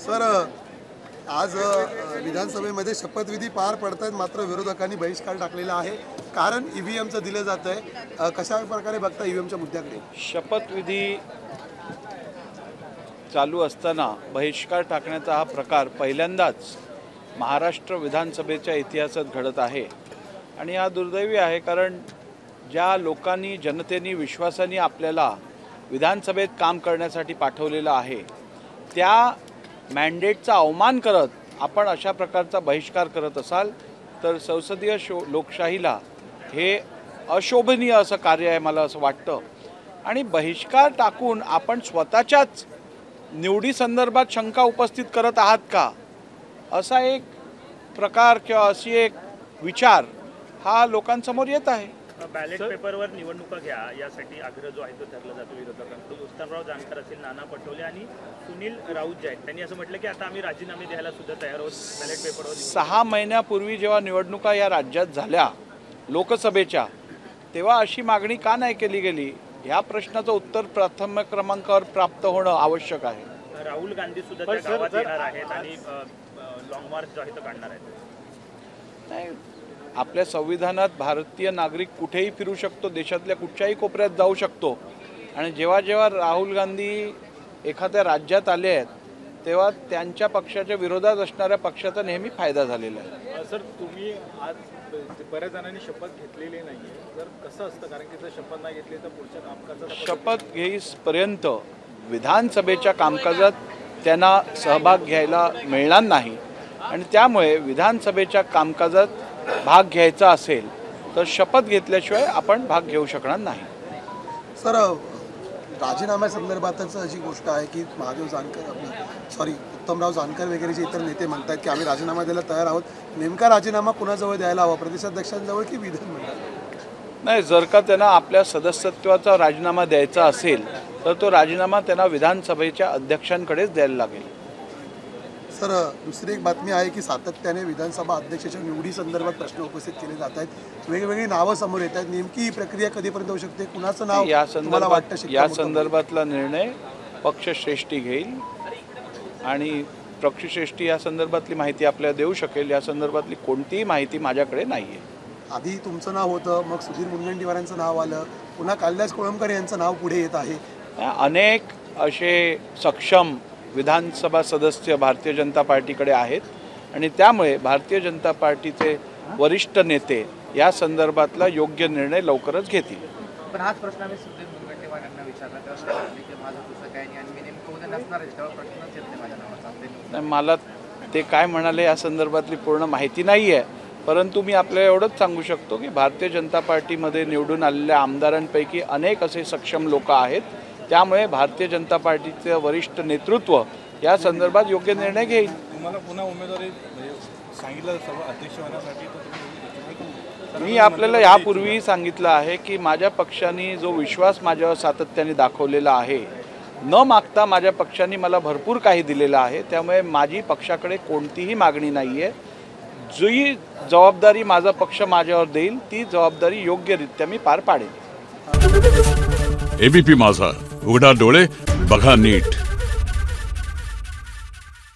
Sir आज विधानसभेमध्ये शपथविधी पार पडतायत, मात्र विरोधकांनी बहिष्कार टाकलेला आहे. कारण ईव्हीएमचं दिलं जात आहे. कशा प्रकारे बघता ईव्हीएमच्या मुद्द्याकडे? शपथविधी चालू असताना बहिष्कार टाकण्याचा हा प्रकार पहिल्यांदाच महाराष्ट्र विधानसभेच्या इतिहासात घडत आहे आणि हा दुर्दैवी आहे. कारण ज्या लोकांनी जनतेने विश्वासाने आपल्याला विधानसभेत काम करण्यासाठी पाठवलेलं आहे त्या मॅन्डेटचा अवमान करत आपण अशा प्रकारचा बहिष्कार करत असाल तर संसदीय लोकशाहीला हे अशोभनीय असं कार्य आहे, मला असं वाटतं. आणि बहिष्कार टाकून आपण स्वतःच्याच निवडीसंदर्भात शंका उपस्थित करत आहात का, असा एक प्रकार किंवा अशी एक विचार हा लोकांसमोर येत आहे. बॅलेट पेपरवर निवडणुका घ्या यासाठी आग्रह जो आहे तो धरला जातो विरोधकांकडून. उत्तमराव जानकर असेल, नाना पटोले आणि सुनील राऊत जे आहेत त्यांनी असं म्हटलं की आता आम्ही राजीनामे द्यायला सुद्धा तयार आहोत बॅलेट पेपरवर. 6 महिन्यापूर्वी जेव्हा निवडणुका या राज्यात झाल्या लोकसभेच्या, तेव्हा अशी मागणी का नाही केली गेली या प्रश्नाचं उत्तर प्राथमिक क्रमांकावर प्राप्त होणं आवश्यक आहे. राहुल गांधी सुद्धा त्या गावात येणार आहेत आणि लॉंग मार्च जो आहे तो काढणार आहेत. नाही, आपल्या संविधानात भारतीय नागरिक कुठेही फिरू शकतो, देशातल्या कुठच्याही कोपऱ्यात जाऊ शकतो. आणि जेव्हा जेव्हा राहुल गांधी एखाद्या राज्यात आले आहेत तेव्हा त्यांच्या पक्षाच्या विरोधात असणाऱ्या पक्षाचा नेहमी फायदा झालेला आहे. सर, तुम्ही आज बऱ्याच जणांनी शपथ घेतलेली नाही आहे, जर कसं असतं, कारण की जर शपथ नाही घेतली तर पुढच्या कामकाजात शपथ घेईपर्यंत विधानसभेच्या कामकाजात त्यांना सहभाग घ्यायला मिळणार नाही आणि त्यामुळे विधानसभेच्या कामकाजात भाग घ्यायचा असेल तर शपथ घेतल्याशिवाय आपण भाग घेऊ शकणार नाही. सर, राजीनाम्यासंदर्भातच अशी गोष्ट आहे की महादेव जानकर उत्तमराव जानकर वगैरे जे इतर नेते म्हणतात की आम्ही राजीनामा द्यायला तयार आहोत. नेमका राजीनामा कुणाजवळ द्यायला हवा, प्रदेशाध्यक्षांजवळ की विधानमंडळात? नाही, जर का त्यांना आपल्या सदस्यत्वाचा राजीनामा द्यायचा असेल तर तो राजीनामा त्यांना विधानसभेच्या अध्यक्षांकडेच द्यायला लागेल. सर, दुसरी एक बातमी आहे की सातत्याने विधानसभा अध्यक्षाच्या निवडीसंदर्भात प्रश्न उपस्थित केले जात आहेत. वेगवेगळी नावं समोर येत आहेत. नेमकी ही प्रक्रिया कधीपर्यंत होऊ शकते? कुणाचं नाव या संदर्भातला निर्णय पक्षश्रेष्ठी घेईल आणि पक्षश्रेष्ठी या संदर्भातली माहिती आपल्याला देऊ शकेल. या संदर्भातली कोणतीही माहिती माझ्याकडे नाही आहे. आधी तुमचं नाव होतं, मग सुधीर मुनगंटीवारांचं नाव आलं, पुन्हा कालिदास कोळंबकर यांचं नाव पुढे येत आहे. अनेक असे सक्षम विधानसभा सदस्य भारतीय जनता पार्टीकडे आहेत आणि त्यामुळे भारतीय जनता पार्टीचे वरिष्ठ नेते या संदर्भातला योग्य निर्णय लवकरच घेतील. पण हाच प्रश्न आम्ही सुधीर मुनगंटीवार यांना विचारला तेव्हा की माझं तसं काही नाही आणि मी नेमकं उद्या नसणार आहे, तेव्हा प्रश्नच येत नाही माझ्या नावाचा. मला ते काय म्हणाले या संदर्भातली पूर्ण माहिती नाही आहे, परंतु मी आपल्याला एवढंच सांगू शकतो की भारतीय जनता पार्टीमध्ये निवडून आलेल्या आमदारांपैकी अनेक असे सक्षम लोक आहेत. त्यामुळे भारतीय जनता पार्टीचे वरिष्ठ नेतृत्व या संदर्भात योग्य निर्णय घेईल. तुम्हाला पुन्हा उमेदवारी सांगितलं सर्व अध्यक्ष होण्यासाठी, मी आपल्याला यापूर्वी सांगितलं आहे की माझ्या पक्षाने जो विश्वास माझ्यावर सातत्याने दाखवलेला आहे, न मागता माझ्या पक्षाने मला भरपूर काही दिलेलं आहे. त्यामुळे माझी पक्षाकडे कोणतीही मागणी नाही आहे. जी जबाबदारी माझा पक्ष माझ्यावर देईल ती जबाबदारी योग्यरित्या मी पार पाडेन. एबीपी माझा, उघडा डोळे बघा नीट.